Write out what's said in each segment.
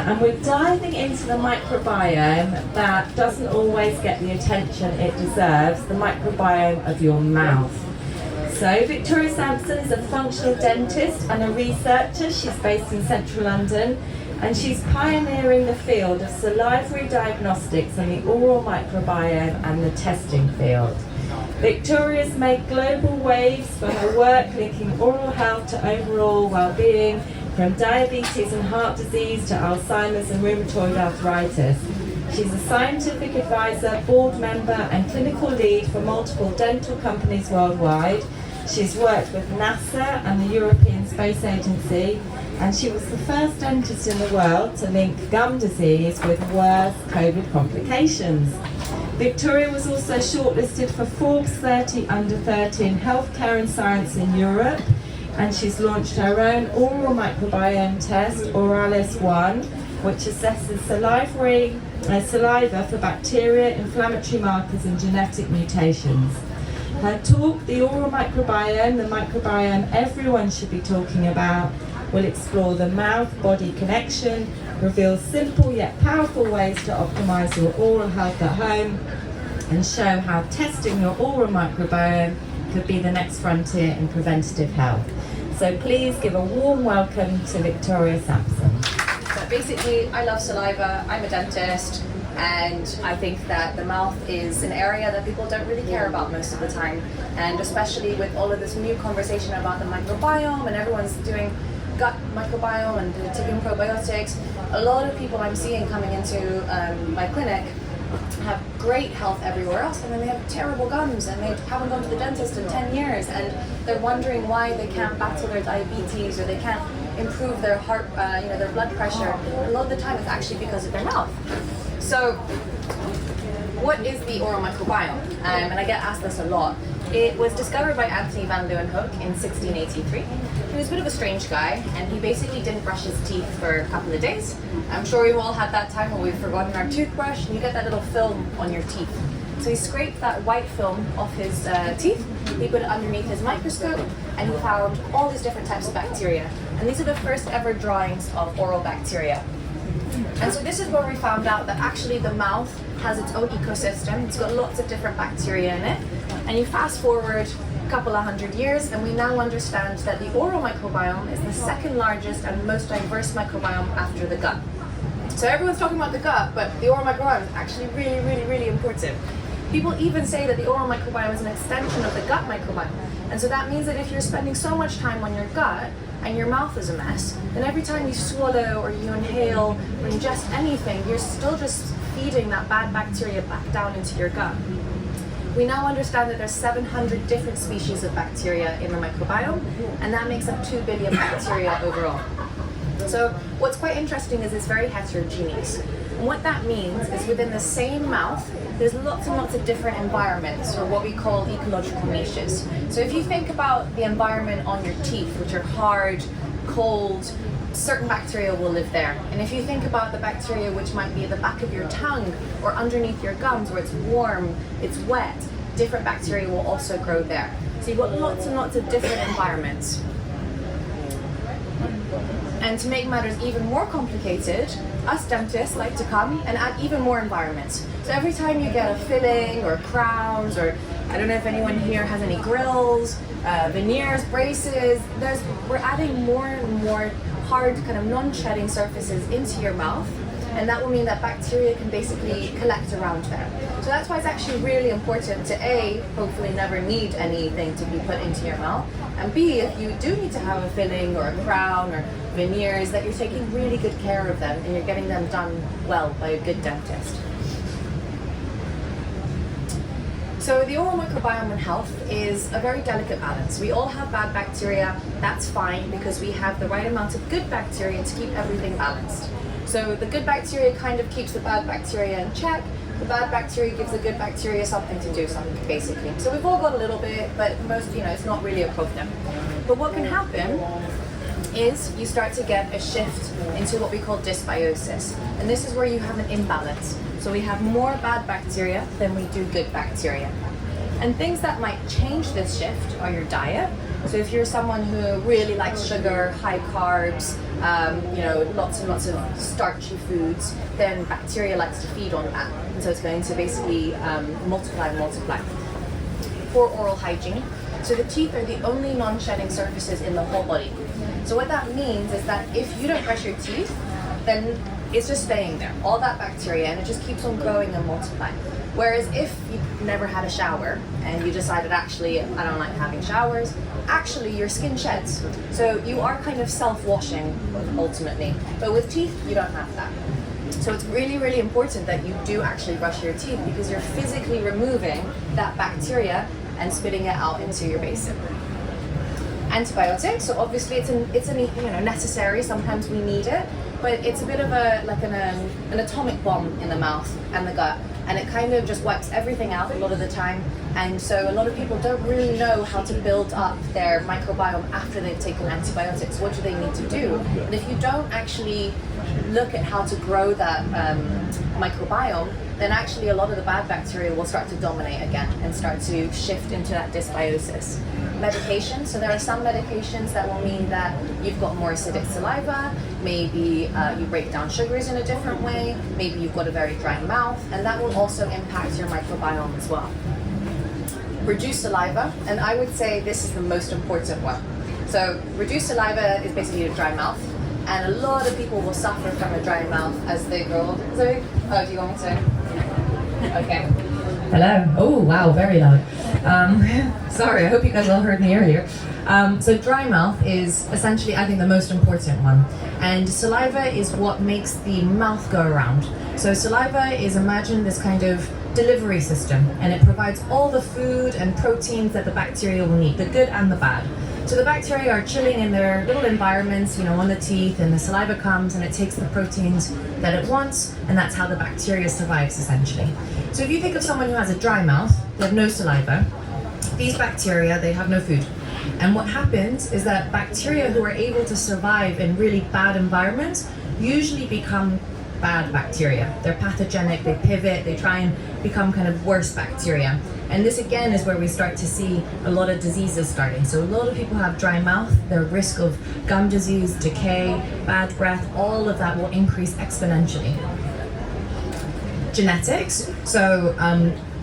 and we're diving into the microbiome that doesn't always get the attention it deserves, the microbiome of your mouth. So Victoria Sampson is a functional dentist and a researcher. She's based in central London, and she's pioneering the field of salivary diagnostics and the oral microbiome and the testing field. Victoria's made global waves for her work linking oral health to overall well-being, from diabetes and heart disease to Alzheimer's and rheumatoid arthritis. She's a scientific advisor, board member and clinical lead for multiple dental companies worldwide. She's worked with NASA and the European Space Agency, and she was the first dentist in the world to link gum disease with worse COVID complications. Victoria was also shortlisted for Forbes 30 Under 30 in Healthcare and Science in Europe, and she's launched her own oral microbiome test, Oralis 1, which assesses saliva for bacteria, inflammatory markers and genetic mutations. Her talk, The Oral Microbiome, the microbiome everyone should be talking about, will explore the mouth-body connection, reveal simple yet powerful ways to optimize your oral health at home, and show how testing your oral microbiome could be the next frontier in preventative health. So please give a warm welcome to Victoria Sampson. But basically, I love saliva, I'm a dentist, and I think that the mouth is an area that people don't really care about most of the time. And especially with all of this new conversation about the microbiome, and everyone's doing gut microbiome and taking probiotics, a lot of people I'm seeing coming into my clinic have great health everywhere else, and then they have terrible gums and they haven't gone to the dentist in 10 years, and they're wondering why they can't battle their diabetes or they can't improve their heart, their blood pressure. A lot of the time it's actually because of their mouth. So what is the oral microbiome? And I get asked this a lot. It was discovered by Anthony van Leeuwenhoek in 1683. He was a bit of a strange guy, and he basically didn't brush his teeth for a couple of days. I'm sure we've all had that time when we've forgotten our toothbrush and you get that little film on your teeth. So he scraped that white film off his teeth, he put it underneath his microscope, and he found all these different types of bacteria. And these are the first ever drawings of oral bacteria. And so this is where we found out that actually the mouth has its own ecosystem. It's got lots of different bacteria in it. And you fast forward a couple of hundred years, and we now understand that the oral microbiome is the second largest and most diverse microbiome after the gut. So everyone's talking about the gut, but the oral microbiome is actually really, really, really important. People even say that the oral microbiome is an extension of the gut microbiome. And so that means that if you're spending so much time on your gut and your mouth is a mess, then every time you swallow or you inhale or ingest anything, you're still just feeding that bad bacteria back down into your gut. We now understand that there's 700 different species of bacteria in the microbiome, and that makes up 2 billion bacteria overall. So what's quite interesting is it's very heterogeneous. And what that means is within the same mouth, there's lots and lots of different environments, or what we call ecological niches. So if you think about the environment on your teeth, which are hard, cold, certain bacteria will live there. And if you think about the bacteria which might be at the back of your tongue or underneath your gums, where it's warm, it's wet, different bacteria will also grow there. So you've got lots and lots of different environments. And to make matters even more complicated, us dentists like to come and add even more environments. So every time you get a filling or crowns, or I don't know if anyone here has any grills, veneers, braces, we're adding more and more hard kind of non-shedding surfaces into your mouth, and that will mean that bacteria can basically collect around there. So that's why it's actually really important to A, hopefully never need anything to be put into your mouth, and B, if you do need to have a filling or a crown or veneers, that you're taking really good care of them and you're getting them done well by a good dentist. So the oral microbiome in health is a very delicate balance. We all have bad bacteria, that's fine, because we have the right amount of good bacteria to keep everything balanced. So the good bacteria kind of keeps the bad bacteria in check, the bad bacteria gives the good bacteria something to do, something basically. So we've all got a little bit, but most, it's not really a problem. But what can happen is you start to get a shift into what we call dysbiosis. And this is where you have an imbalance. So we have more bad bacteria than we do good bacteria. And things that might change this shift are your diet. So if you're someone who really likes sugar, high carbs, lots and lots of starchy foods, then bacteria likes to feed on that. And so it's going to basically multiply. Poor oral hygiene. So the teeth are the only non-shedding surfaces in the whole body. So what that means is that if you don't brush your teeth, then it's just staying there, all that bacteria, and it just keeps on growing and multiplying. Whereas if you never had a shower and you decided, actually, I don't like having showers, actually your skin sheds. So you are kind of self-washing ultimately. But with teeth, you don't have that. So it's really, really important that you do actually brush your teeth, because you're physically removing that bacteria and spitting it out into your basin. Antibiotics, so obviously it's necessary, sometimes we need it, but it's a bit of an atomic bomb in the mouth and the gut, and it kind of just wipes everything out a lot of the time. And so a lot of people don't really know how to build up their microbiome after they've taken antibiotics. What do they need to do? And if you don't actually look at how to grow that microbiome, then actually a lot of the bad bacteria will start to dominate again and start to shift into that dysbiosis. Medication, so there are some medications that will mean that you've got more acidic saliva, maybe you break down sugars in a different way, maybe you've got a very dry mouth, and that will also impact your microbiome as well. Reduced saliva, and I would say this is the most important one. So reduced saliva is basically a dry mouth, and a lot of people will suffer from a dry mouth as they grow older. Zoe? Oh, do you want me to? Okay. Hello. Oh, wow, very loud. Sorry, I hope you guys all heard me earlier. So dry mouth is essentially, I think, the most important one. And saliva is what makes the mouth go around. So saliva is, imagine this kind of delivery system, and it provides all the food and proteins that the bacteria will need, the good and the bad. So the bacteria are chilling in their little environments, on the teeth, and the saliva comes and it takes the proteins that it wants, and that's how the bacteria survives, essentially. So if you think of someone who has a dry mouth, they have no saliva, these bacteria, they have no food. And what happens is that bacteria who are able to survive in really bad environments usually become bad bacteria. They're pathogenic, they pivot, they try and become kind of worse bacteria. And this again is where we start to see a lot of diseases starting. So a lot of people have dry mouth, their risk of gum disease, decay, bad breath, all of that will increase exponentially. Genetics, so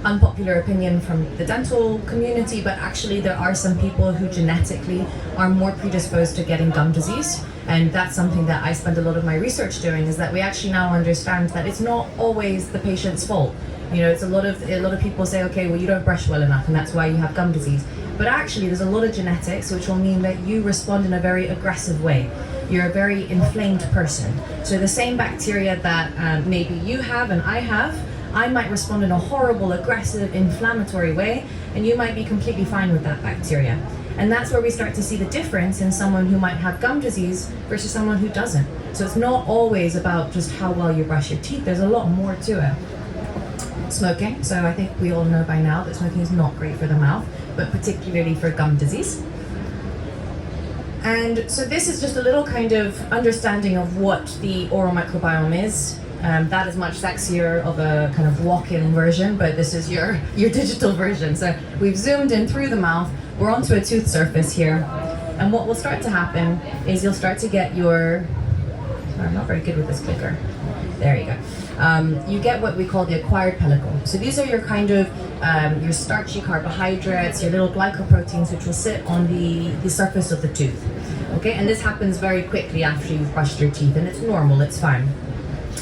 unpopular opinion from the dental community, but actually there are some people who genetically are more predisposed to getting gum disease. And that's something that I spend a lot of my research doing, is that we actually now understand that it's not always the patient's fault. It's a lot of people say, okay, well, you don't brush well enough and that's why you have gum disease. But actually there's a lot of genetics which will mean that you respond in a very aggressive way. You're a very inflamed person. So the same bacteria that maybe you have and I have, I might respond in a horrible, aggressive, inflammatory way, and you might be completely fine with that bacteria. And that's where we start to see the difference in someone who might have gum disease versus someone who doesn't. So it's not always about just how well you brush your teeth, there's a lot more to it. Smoking, so I think we all know by now that smoking is not great for the mouth, but particularly for gum disease. And so this is just a little kind of understanding of what the oral microbiome is. That is much sexier of a kind of walk-in version, but this is your digital version. So we've zoomed in through the mouth, we're onto a tooth surface here, and what will start to happen is you'll start to get your, I'm not very good with this clicker, there you go. You get what we call the acquired pellicle. So these are your kind of, your starchy carbohydrates, your little glycoproteins which will sit on the surface of the tooth. Okay, and this happens very quickly after you've brushed your teeth, and it's normal, it's fine.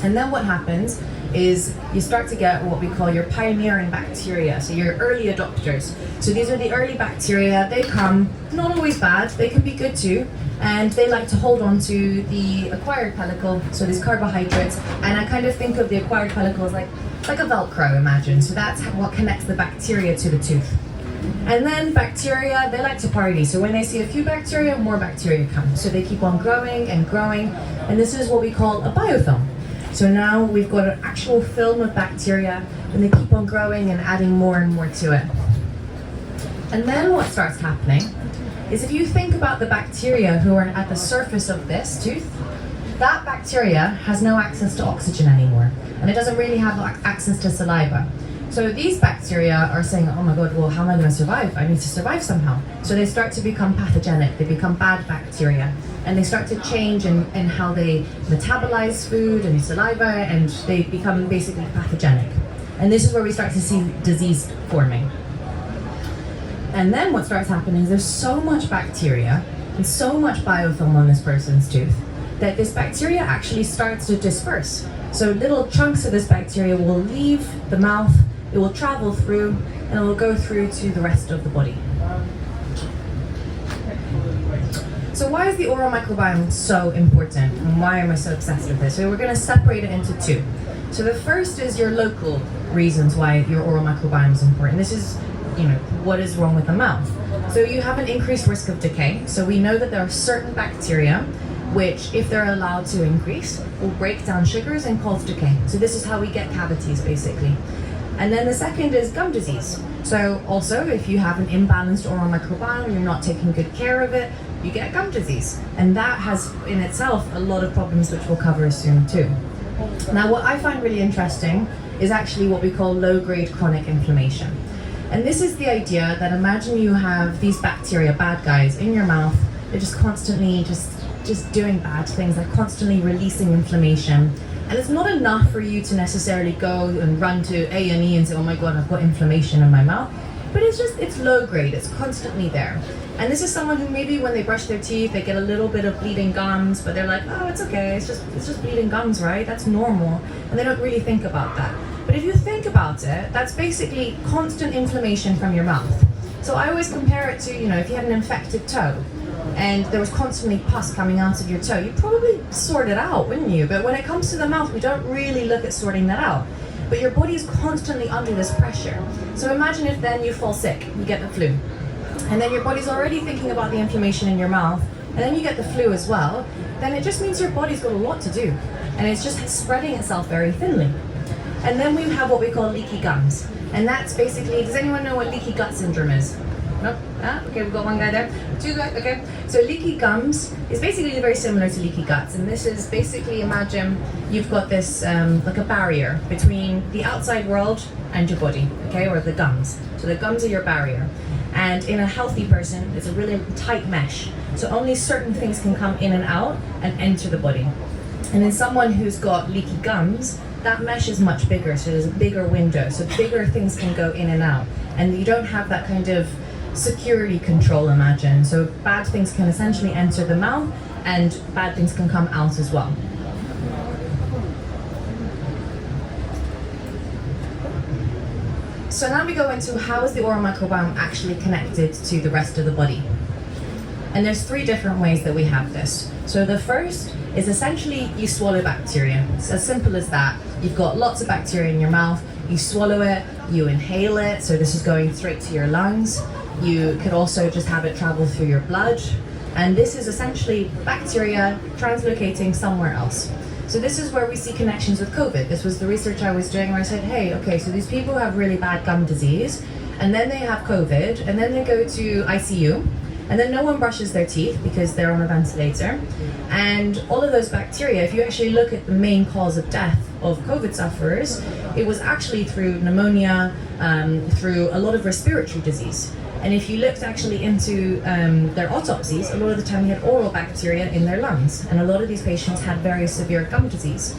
And then what happens is you start to get what we call your pioneering bacteria, so your early adopters. So these are the early bacteria, they come, not always bad, they can be good too, and they like to hold on to the acquired pellicle, so these carbohydrates, and I kind of think of the acquired pellicle as like a Velcro, imagine. So that's what connects the bacteria to the tooth. And then bacteria, they like to party. So when they see a few bacteria, more bacteria come. So they keep on growing and growing, and this is what we call a biofilm. So now we've got an actual film of bacteria, and they keep on growing and adding more and more to it. And then what starts happening is, if you think about the bacteria who are at the surface of this tooth, that bacteria has no access to oxygen anymore, and it doesn't really have access to saliva. So these bacteria are saying, oh my God, well, how am I going to survive? I need to survive somehow. So they start to become pathogenic, they become bad bacteria, and they start to change in how they metabolize food and saliva, and they become basically pathogenic. And this is where we start to see disease forming. And then what starts happening is there's so much bacteria and so much biofilm on this person's tooth that this bacteria actually starts to disperse. So little chunks of this bacteria will leave the mouth, it will travel through, and it will go through to the rest of the body. So why is the oral microbiome so important, and why am I so obsessed with this? So we're going to separate it into two. So the first is your local reasons why your oral microbiome is important. This is, what is wrong with the mouth. So you have an increased risk of decay. So we know that there are certain bacteria which, if they're allowed to increase, will break down sugars and cause decay. So this is how we get cavities, basically. And then the second is gum disease. So also, if you have an imbalanced oral microbiome, you're not taking good care of it, you get gum disease. And that has, in itself, a lot of problems which we'll cover soon too. Now, what I find really interesting is actually what we call low-grade chronic inflammation. And this is the idea that imagine you have these bacteria, bad guys, in your mouth. They're just constantly just doing bad things. They're constantly releasing inflammation. And it's not enough for you to necessarily go and run to A&E and say, oh my God, I've got inflammation in my mouth. But it's low grade, it's constantly there. And this is someone who maybe when they brush their teeth, they get a little bit of bleeding gums, but they're like, oh, it's okay, it's just bleeding gums, right? That's normal. And they don't really think about that. But if you think about it, that's basically constant inflammation from your mouth. So I always compare it to, if you had an infected toe and there was constantly pus coming out of your toe, you'd probably sort it out, wouldn't you? But when it comes to the mouth, we don't really look at sorting that out. But your body is constantly under this pressure. So imagine if then you fall sick, you get the flu. And then your body's already thinking about the inflammation in your mouth, and then you get the flu as well, then it just means your body's got a lot to do. And it's just spreading itself very thinly. And then we have what we call leaky gums. And that's basically, does anyone know what leaky gut syndrome is? No? Ah, okay, we've got one guy there. Two guys, okay. So leaky gums is basically very similar to leaky guts. And this is basically, imagine you've got this, like a barrier between the outside world and your body, okay, or the gums. So the gums are your barrier. And in a healthy person, it's a really tight mesh. So only certain things can come in and out and enter the body. And in someone who's got leaky gums, that mesh is much bigger, so there's a bigger window, so bigger things can go in and out. And you don't have that kind of security control, imagine. So bad things can essentially enter the mouth, and bad things can come out as well. So now we go into how is the oral microbiome actually connected to the rest of the body. And there's three different ways that we have this. So the first is essentially you swallow bacteria. It's as simple as that. You've got lots of bacteria in your mouth, you swallow it, you inhale it, so this is going straight to your lungs. You could also just have it travel through your blood. And this is essentially bacteria translocating somewhere else. So this is where we see connections with COVID. This was the research I was doing where I said, hey, okay, so these people have really bad gum disease, and then they have COVID, and then they go to ICU, and then no one brushes their teeth because they're on a ventilator. And all of those bacteria, if you actually look at the main cause of death of COVID sufferers, it was actually through pneumonia, through a lot of respiratory disease. And if you looked actually into their autopsies, a lot of the time they had oral bacteria in their lungs. And a lot of these patients had very severe gum disease.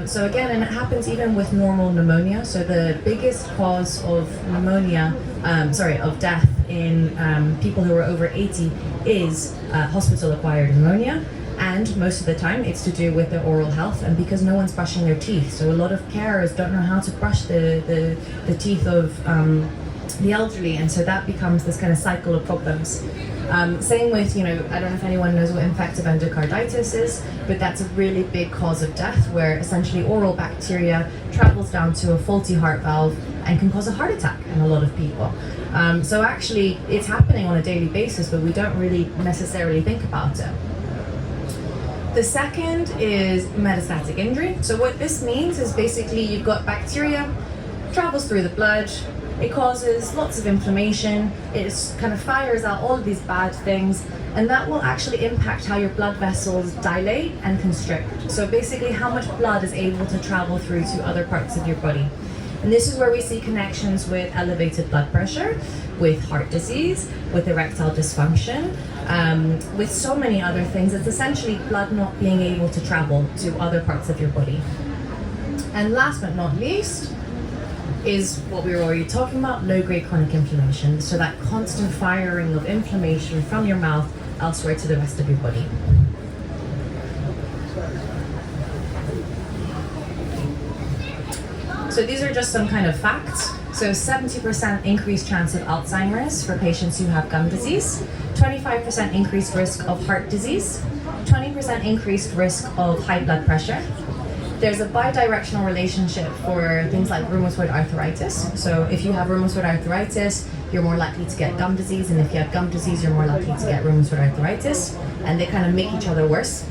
So again, and it happens even with normal pneumonia. So the biggest cause of pneumonia, of death in people who are over 80 is hospital-acquired pneumonia. And most of the time it's to do with their oral health, and because no one's brushing their teeth. So a lot of carers don't know how to brush the teeth of the elderly, and so that becomes this kind of cycle of problems. Same with, I don't know if anyone knows what infective endocarditis is, but that's a really big cause of death where essentially oral bacteria travels down to a faulty heart valve and can cause a heart attack in a lot of people. So actually it's happening on a daily basis, but we don't really necessarily think about it. The second is metastatic injury. So what this means is basically you've got bacteria, travels through the blood, it causes lots of inflammation, it kind of fires out all of these bad things, and that will actually impact how your blood vessels dilate and constrict. So basically how much blood is able to travel through to other parts of your body. And this is where we see connections with elevated blood pressure, with heart disease, with erectile dysfunction, with so many other things. It's essentially blood not being able to travel to other parts of your body. And last but not least is what we were already talking about, low-grade chronic inflammation. So that constant firing of inflammation from your mouth elsewhere to the rest of your body. So these are just some kind of facts. So 70% increased chance of Alzheimer's for patients who have gum disease, 25% increased risk of heart disease, 20% increased risk of high blood pressure. There's a bidirectional relationship for things like rheumatoid arthritis. So if you have rheumatoid arthritis, you're more likely to get gum disease, and if you have gum disease, you're more likely to get rheumatoid arthritis, and they kind of make each other worse.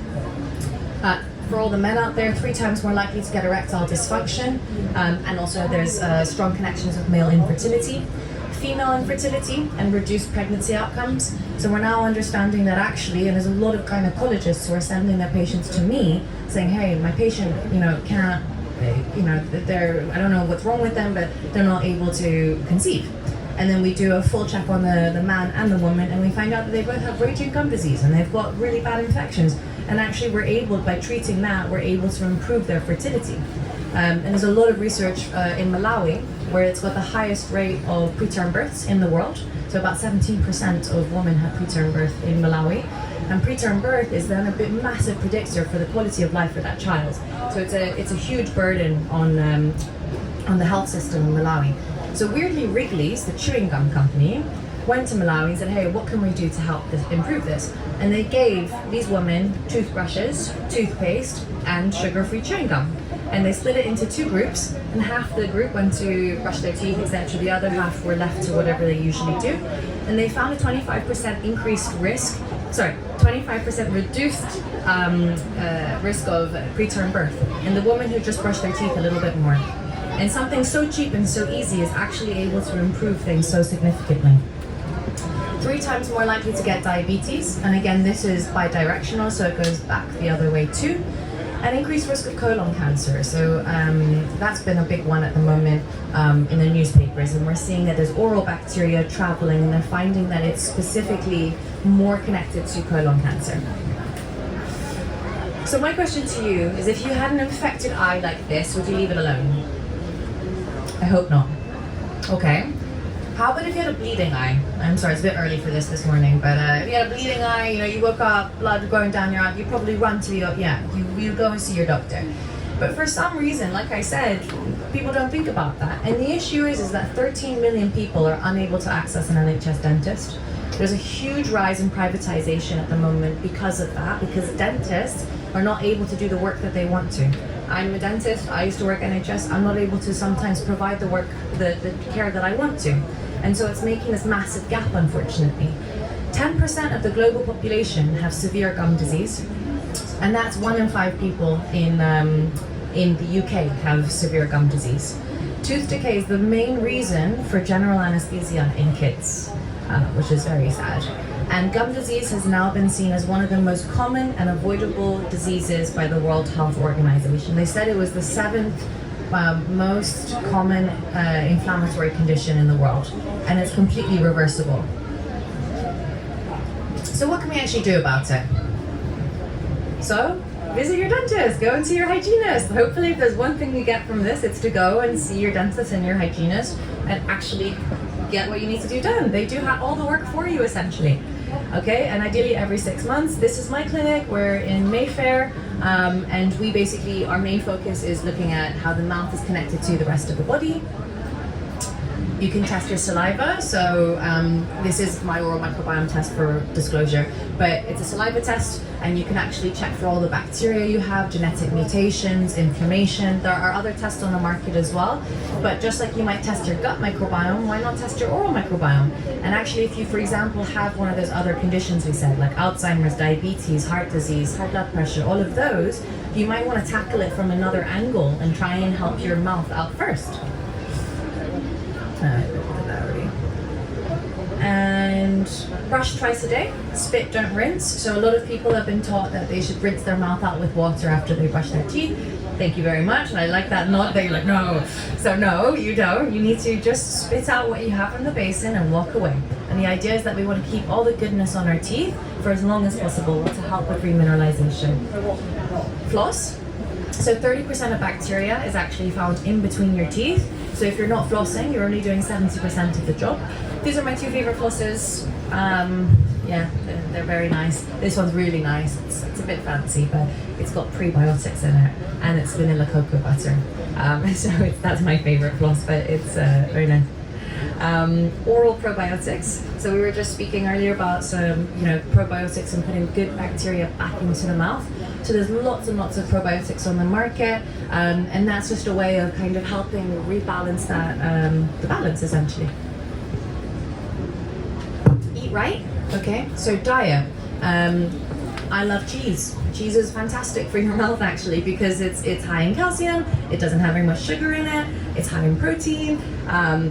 For all the men out there, 3 times more likely to get erectile dysfunction, and also there's strong connections with male infertility, female infertility, and reduced pregnancy outcomes. So we're now understanding that actually, and there's a lot of gynecologists who are sending their patients to me saying, hey, my patient, can't, I don't know what's wrong with them, but they're not able to conceive. And then we do a full check on the man and the woman, and we find out that they both have raging gum disease and they've got really bad infections. And actually by treating that, we're able to improve their fertility. And there's a lot of research in Malawi where it's got the highest rate of preterm births in the world. So about 17% of women have preterm birth in Malawi. And preterm birth is then a massive predictor for the quality of life for that child. So it's a huge burden on the health system in Malawi. So weirdly, Wrigley's, the chewing gum company, went to Malawi and said, hey, what can we do to help improve this? And they gave these women toothbrushes, toothpaste, and sugar-free chewing gum. And they split it into 2 groups, and half the group went to brush their teeth, etc. The other half were left to whatever they usually do. And they found a 25% reduced risk of preterm birth in the women who just brushed their teeth a little bit more. And something so cheap and so easy is actually able to improve things so significantly. 3 times more likely to get diabetes, and again this is bidirectional, so it goes back the other way too. An increased risk of colon cancer, so that's been a big one at the moment in the newspapers, and we're seeing that there's oral bacteria traveling, and they're finding that it's specifically more connected to colon cancer. So my question to you is, if you had an infected eye like this, would you leave it alone? I hope not. Okay. How about if you had a bleeding eye? I'm sorry, it's a bit early for this morning, but if you had a bleeding eye, you woke up, blood going down your eye, you probably run to you go and see your doctor. But for some reason, like I said, people don't think about that. And the issue is that 13 million people are unable to access an NHS dentist. There's a huge rise in privatization at the moment because of that, because dentists are not able to do the work that they want to. I'm a dentist, I used to work NHS, I'm not able to sometimes provide the care that I want to. And so it's making this massive gap, unfortunately. 10% of the global population have severe gum disease, and that's 1 in 5 people in the UK have severe gum disease. Tooth decay is the main reason for general anesthesia in kids, which is very sad. And gum disease has now been seen as one of the most common and avoidable diseases by the World Health Organization. They said it was the 7th most common inflammatory condition in the world, and it's completely reversible. So what can we actually do about it? So, visit your dentist, go and see your hygienist. Hopefully if there's one thing you get from this, it's to go and see your dentist and your hygienist and actually get what you need to do done. They do all the work for you, essentially. Okay, and ideally every 6 months. This is my clinic, we're in Mayfair, and we basically, our main focus is looking at how the mouth is connected to the rest of the body. You can test your saliva, so this is my oral microbiome test for disclosure, but it's a saliva test, and you can actually check for all the bacteria you have, genetic mutations, inflammation. There are other tests on the market as well, but just like you might test your gut microbiome, why not test your oral microbiome? And actually, if you, for example, have one of those other conditions we said, like Alzheimer's, diabetes, heart disease, high blood pressure, all of those, you might want to tackle it from another angle and try and help your mouth out first. And and brush twice a day, spit, don't rinse. So a lot of people have been taught that they should rinse their mouth out with water after they brush their teeth. Thank you very much. And I like that nod that you're like, no. So no, you don't. You need to just spit out what you have from the basin and walk away. And the idea is that we want to keep all the goodness on our teeth for as long as possible to help with remineralization. Floss. So 30% of bacteria is actually found in between your teeth. So if you're not flossing, you're only doing 70% of the job. These are my two favorite flosses. Yeah, they're very nice. This one's really nice. It's a bit fancy, but it's got prebiotics in it, and it's vanilla cocoa butter. So that's my favorite floss, but it's very nice. Oral probiotics. So we were just speaking earlier about some, probiotics and putting good bacteria back into the mouth. So there's lots and lots of probiotics on the market, and that's just a way of kind of helping rebalance that, the balance essentially. Eat right. Okay, so diet. I love cheese. Cheese is fantastic for your mouth actually because it's high in calcium, it doesn't have very much sugar in it, it's high in protein.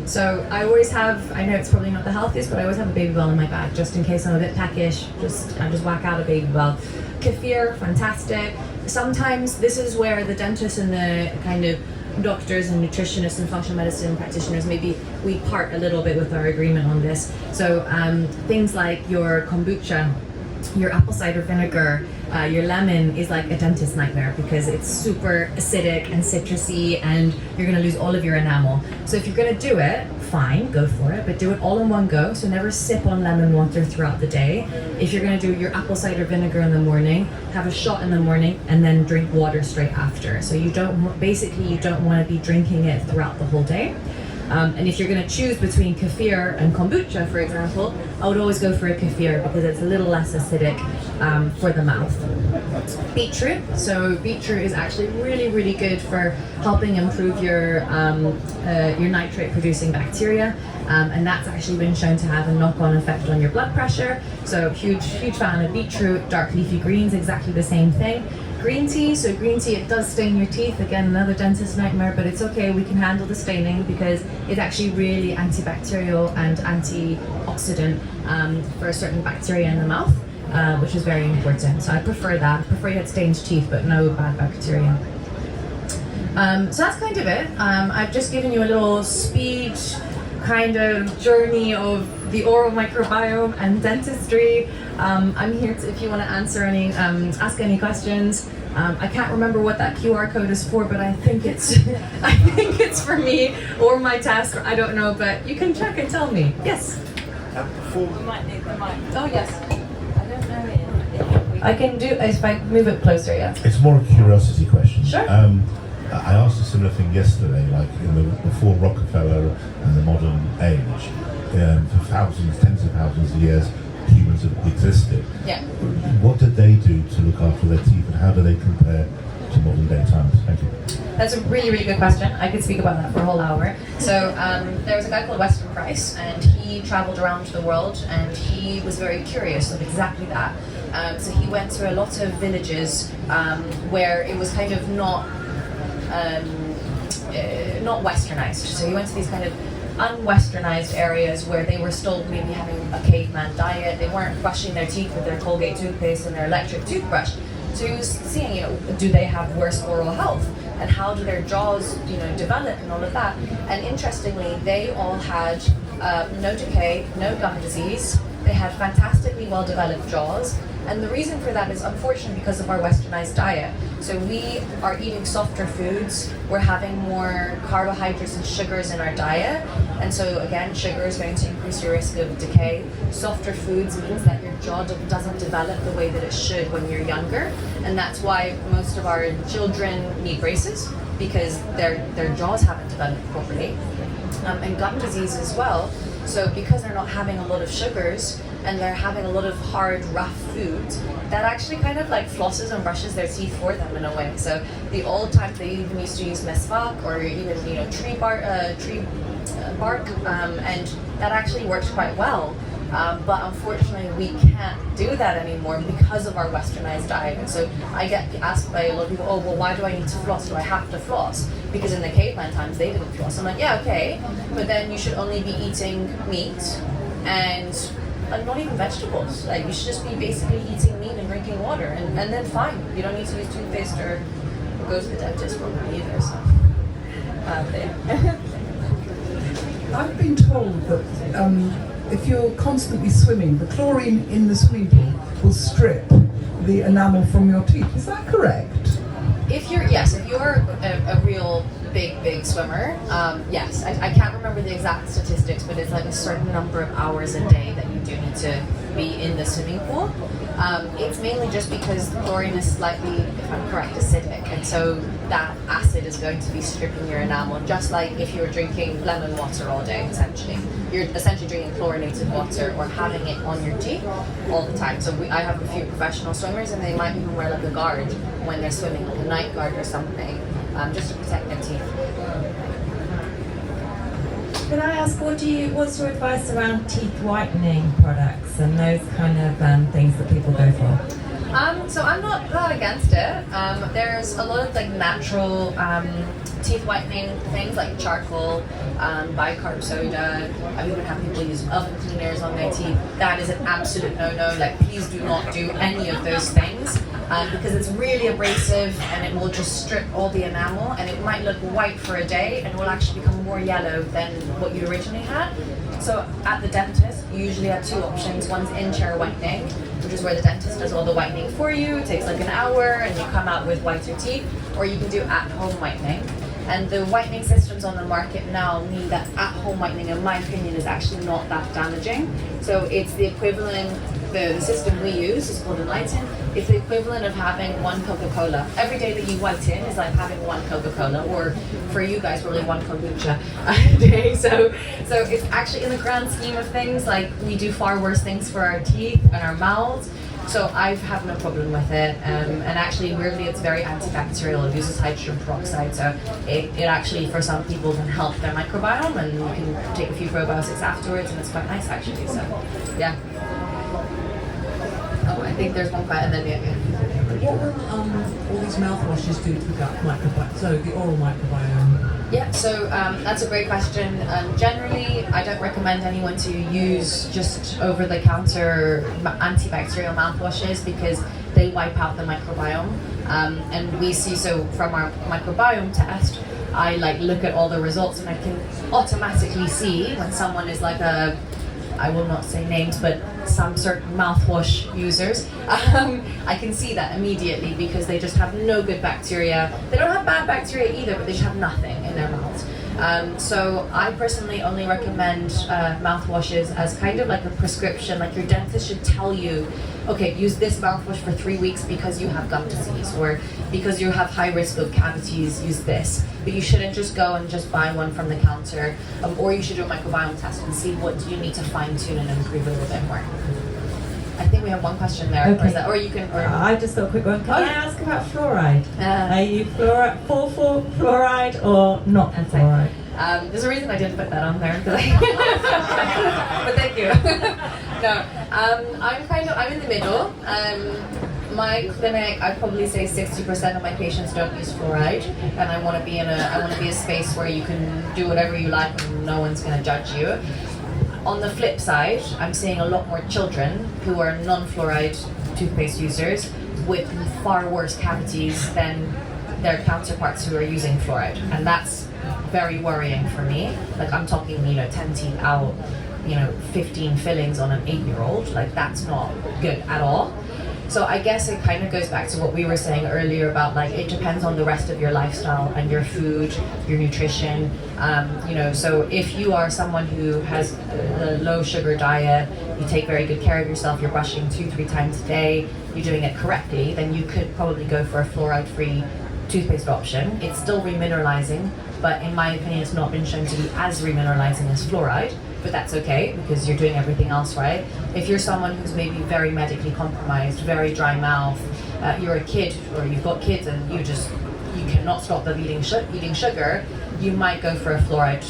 So I always have, I know it's probably not the healthiest, but I always have a baby bell in my bag just in case I'm a bit peckish, I just whack out a baby bell. Kefir, fantastic. Sometimes this is where the dentists and the kind of doctors and nutritionists and functional medicine practitioners, maybe we part a little bit with our agreement on this. So things like your kombucha, your apple cider vinegar, your lemon is like a dentist nightmare because it's super acidic and citrusy and you're going to lose all of your enamel. So if you're going to do it, fine, go for it, but do it all in one go. So never sip on lemon water throughout the day. If you're going to do your apple cider vinegar in the morning, have a shot in the morning and then drink water straight after. So you don't want to be drinking it throughout the whole day. And if you're going to choose between kefir and kombucha, for example, I would always go for a kefir because it's a little less acidic for the mouth. Beetroot. So beetroot is actually really, really good for helping improve your nitrate-producing bacteria, and that's actually been shown to have a knock-on effect on your blood pressure. So huge fan of beetroot. Dark leafy greens, exactly the same thing. Green tea, so green tea, it does stain your teeth. Again, another dentist nightmare, but it's okay, we can handle the staining because it's actually really antibacterial and antioxidant for certain bacteria in the mouth, which is very important. So I prefer that. I prefer you had stained teeth, but no bad bacteria. So that's kind of it. I've just given you a little speed kind of journey of the oral microbiome and dentistry. I'm here if you want to answer any, ask any questions. I can't remember what that QR code is for, but I think it's, I think it's for me or my task. I don't know, but you can check and tell me. Yes. Before You might need the mic. Oh yes. I don't know. I can do if I move it closer. Yeah. it's more a curiosity question. Sure. I asked a similar thing yesterday, like before Rockefeller and the modern age, for thousands, tens of thousands of years, humans have existed. Yeah. What did they do to look after their teeth, and how do they compare to modern day times? Thank you. That's a really, really good question. I could speak about that for a whole hour. So there was a guy called Weston Price, and he traveled around the world, and he was very curious of exactly that. So he went to a lot of villages where it was kind of not westernized. So he went to these kind of unwesternized areas where they were still maybe having a caveman diet. They weren't brushing their teeth with their Colgate toothpaste and their electric toothbrush. So he was seeing, do they have worse oral health? And how do their jaws, develop and all of that? And interestingly, they all had no decay, no gum disease. They had fantastically well-developed jaws. And the reason for that is unfortunately because of our westernized diet. So we are eating softer foods, we're having more carbohydrates and sugars in our diet. And so again, sugar is going to increase your risk of decay. Softer foods means that your jaw doesn't develop the way that it should when you're younger. And that's why most of our children need braces, because their jaws haven't developed properly. And gum disease as well. So because they're not having a lot of sugars and they're having a lot of hard, rough foods, that actually kind of like flosses and brushes their teeth for them in a way. So the old times they even used to use mesvak or even tree bark, and that actually works quite well. But unfortunately, we can't do that anymore because of our westernized diet. And so I get asked by a lot of people, oh, well, why do I need to floss? Do I have to floss? Because in the caveman times, they didn't floss. I'm like, yeah, okay, but then you should only be eating meat and like not even vegetables. Like you should just be basically eating meat and drinking water, and then fine. You don't need to use toothpaste or go to the dentist probably either. So, there. I've been told that if you're constantly swimming, the chlorine in the swimming pool will strip the enamel from your teeth. Is that correct? If you're a real big swimmer, yes. I can't remember the exact statistics, but it's like a certain number of hours a day that you do need to be in the swimming pool. It's mainly just because chlorine is slightly, if I'm correct, acidic, and so that acid is going to be stripping your enamel, just like if you're drinking lemon water all day, essentially. You're essentially drinking chlorinated water or having it on your teeth all the time. So I have a few professional swimmers, and they might even wear like a guard when they're swimming, like a night guard or something, just to protect their teeth. Can I ask, what's your advice around teeth whitening products and those kind of things that people go for? So I'm not against it. There's a lot of like natural teeth whitening things like charcoal, bicarb soda. I've even had people use oven cleaners on their teeth. That is an absolute no-no. Like, please do not do any of those things because it's really abrasive and it will just strip all the enamel, and it might look white for a day and it will actually become more yellow than what you originally had. So at the dentist, you usually have two options. One's in-chair whitening, which is where the dentist does all the whitening for you. It takes like an hour and you come out with whiter teeth. Or you can do at-home whitening. And the whitening systems on the market now mean that at-home whitening, in my opinion, is actually not that damaging. So it's the equivalent, the system we use is called Enlighten. It's the equivalent of having one Coca-Cola. Every day that you whiten is like having one Coca-Cola, or for you guys, probably one kombucha a day. So it's actually, in the grand scheme of things, like, we do far worse things for our teeth and our mouths. So I have no problem with it, and actually, weirdly, it's very antibacterial. It uses hydrogen peroxide, so it actually, for some people, can help their microbiome, and you can take a few probiotics afterwards, and it's quite nice, actually. So, yeah. Oh, I think there's one question, and then yeah. What will all these mouthwashes do to the gut microbiome? So the oral microbiome. Yeah, so that's a great question. Generally, I don't recommend anyone to use just over-the-counter antibacterial mouthwashes because they wipe out the microbiome. And we see, so from our microbiome test, I look at all the results and I can automatically see when someone is like I will not say names, but some certain mouthwash users, I can see that immediately because they just have no good bacteria. They don't have bad bacteria either, but they just have nothing in their mouths. So I personally only recommend mouthwashes as kind of like a prescription. Like, your dentist should tell you, okay, use this mouthwash for 3 weeks because you have gum disease, or because you have high risk of cavities, use this. But you shouldn't just go and just buy one from the counter, or you should do a microbiome test and see what you need to fine tune and improve a little bit more. I think we have one question there. Okay. Or you can. Or I just got a quick one. Can I ask about fluoride? Are you for fluoride or not for fluoride? There's a reason I didn't put that on there, but thank you. No, I'm in the middle. My clinic, I'd probably say 60% of my patients don't use fluoride, and I want to be a space where you can do whatever you like and no one's going to judge you. On the flip side, I'm seeing a lot more children who are non-fluoride toothpaste users with far worse cavities than their counterparts who are using fluoride, and that's very worrying for me. Like, I'm talking, 10 teeth out, 15 fillings on an 8-year-old. Like, that's not good at all. So I guess it kind of goes back to what we were saying earlier about, like, it depends on the rest of your lifestyle and your food, your nutrition. So if you are someone who has a low sugar diet, you take very good care of yourself, you're brushing 2-3 times a day, you're doing it correctly, then you could probably go for a fluoride-free toothpaste option. It's still remineralizing, but in my opinion, it's not been shown to be as remineralizing as fluoride. But that's okay because you're doing everything else right. If you're someone who's maybe very medically compromised, very dry mouth, you're a kid or you've got kids and you cannot stop them eating sugar, you might go for a fluoride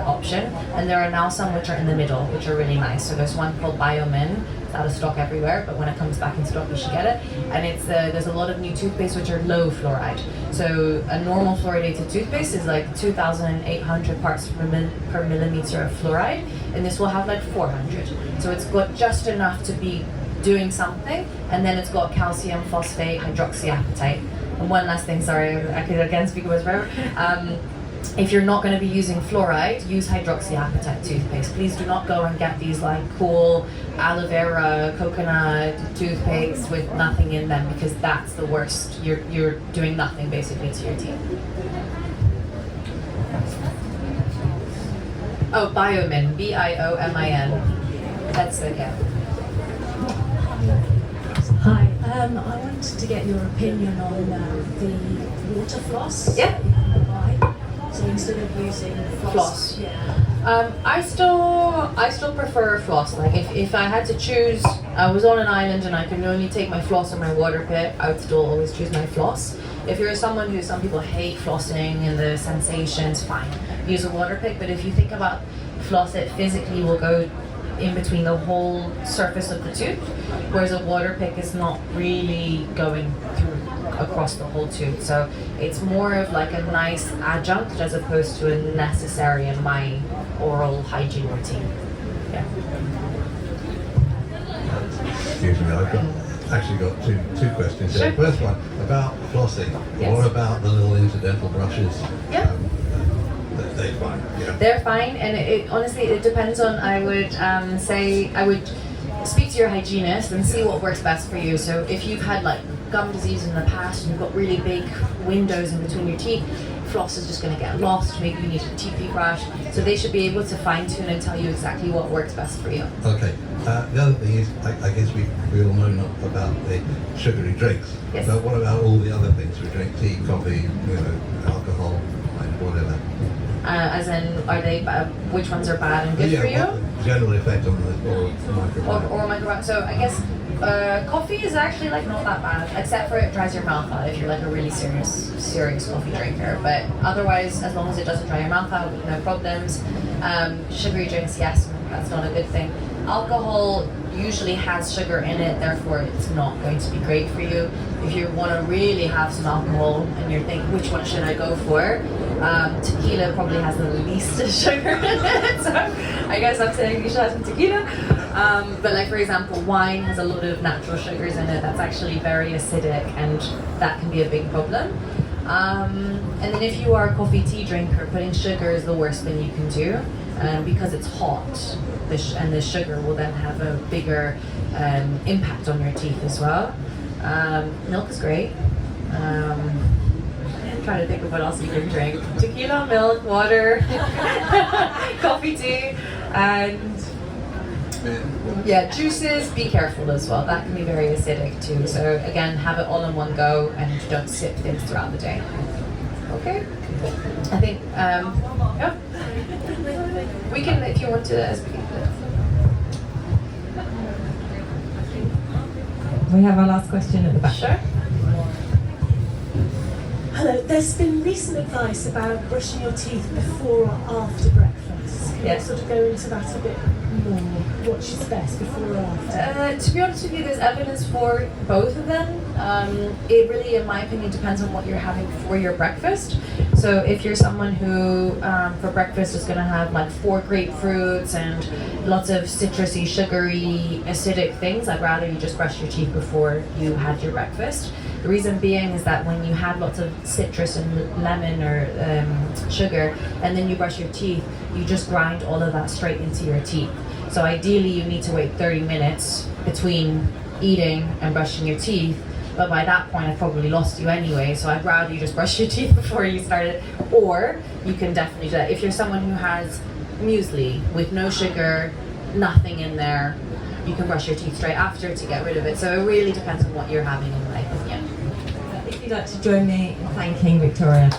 option. And there are now some which are in the middle, which are really nice. So there's one called Biomin out of stock everywhere, but when it comes back in stock, you should get it. And it's there's a lot of new toothpaste which are low fluoride. So a normal fluoridated toothpaste is like 2,800 parts per millimeter of fluoride, and this will have like 400. So it's got just enough to be doing something, and then it's got calcium, phosphate, hydroxyapatite. And one last thing, sorry, I could again speak about this forever. If you're not going to be using fluoride, use hydroxyapatite toothpaste. Please do not go and get these like cool aloe vera, coconut toothpaste with nothing in them, because that's the worst. You're doing nothing basically to your teeth. Oh, Biomin, B-I-O-M-I-N. That's it, yeah. Hi, I wanted to get your opinion on the water floss. Yeah. That you can buy. So instead of using floss. Yeah. I still prefer floss. Like if I had to choose, I was on an island and I could only take my floss or my water pick, I would still always choose my floss. If you're someone who, some people hate flossing and the sensations, fine, use a water pick. But if you think about floss, it physically will go in between the whole surface of the tooth, whereas a water pick is not really going through across the whole tooth. So it's more of like a nice adjunct as opposed to a necessary in my oral hygiene routine. Yeah. Excuse me, actually got two questions Sure. here. First one, about flossing, Yes. or about the little incidental brushes. Yeah. They're fine, yeah. They're fine, and it honestly, it depends on, I would say, I would speak to your hygienist and see what works best for you. So if you've had like gum disease in the past and you've got really big windows in between your teeth, floss is just going to get lost. Maybe you need a TP brush. So they should be able to fine tune and tell you exactly what works best for you. Okay. The other thing is, I guess we all know about the sugary drinks. Yes. But what about all the other things we drink? Tea, coffee, alcohol, whatever. As in, are they which ones are bad and good for you? What the general effect on the oral microbiome. Or microbiome. So I guess coffee is actually like not that bad, except for it dries your mouth out if you're like a really serious coffee drinker. But otherwise, as long as it doesn't dry your mouth out, no problems. Sugary drinks, yes, that's not a good thing. Alcohol usually has sugar in it, therefore it's not going to be great for you. If you want to really have some alcohol and you're thinking, which one should I go for? Tequila probably has the least sugar in it, so I guess I'm saying you should have some tequila. But like for example, wine has a lot of natural sugars in it that's actually very acidic, and that can be a big problem. And then if you are a coffee tea drinker, putting sugar is the worst thing you can do, because it's hot, and the sugar will then have a bigger impact on your teeth as well. Milk is great. I'm trying to think of what else you can drink. Tequila, milk, water, coffee, tea, and yeah, juices, be careful as well. That can be very acidic too. So again, have it all in one go and don't sip things throughout the day. Okay? I think, yeah. We can, if you want to speak. We have our last question at the back. Sure. Hello, there's been recent advice about brushing your teeth before or after breakfast. Can Yes. you sort of go into that a bit more? Which is best, before or after? To be honest with you, there's evidence for both of them. It really, in my opinion, depends on what you're having for your breakfast. So if you're someone who, for breakfast, is going to have like 4 grapefruits and lots of citrusy, sugary, acidic things, I'd rather you just brush your teeth before you had your breakfast. The reason being is that when you have lots of citrus and lemon or sugar, and then you brush your teeth, you just grind all of that straight into your teeth. So ideally you need to wait 30 minutes between eating and brushing your teeth, but by that point I've probably lost you anyway, so I'd rather you just brush your teeth before you started. Or you can definitely do that. If you're someone who has muesli with no sugar, nothing in there, you can brush your teeth straight after to get rid of it. So it really depends on what you're having in my opinion. If you'd like to join me in thanking Victoria.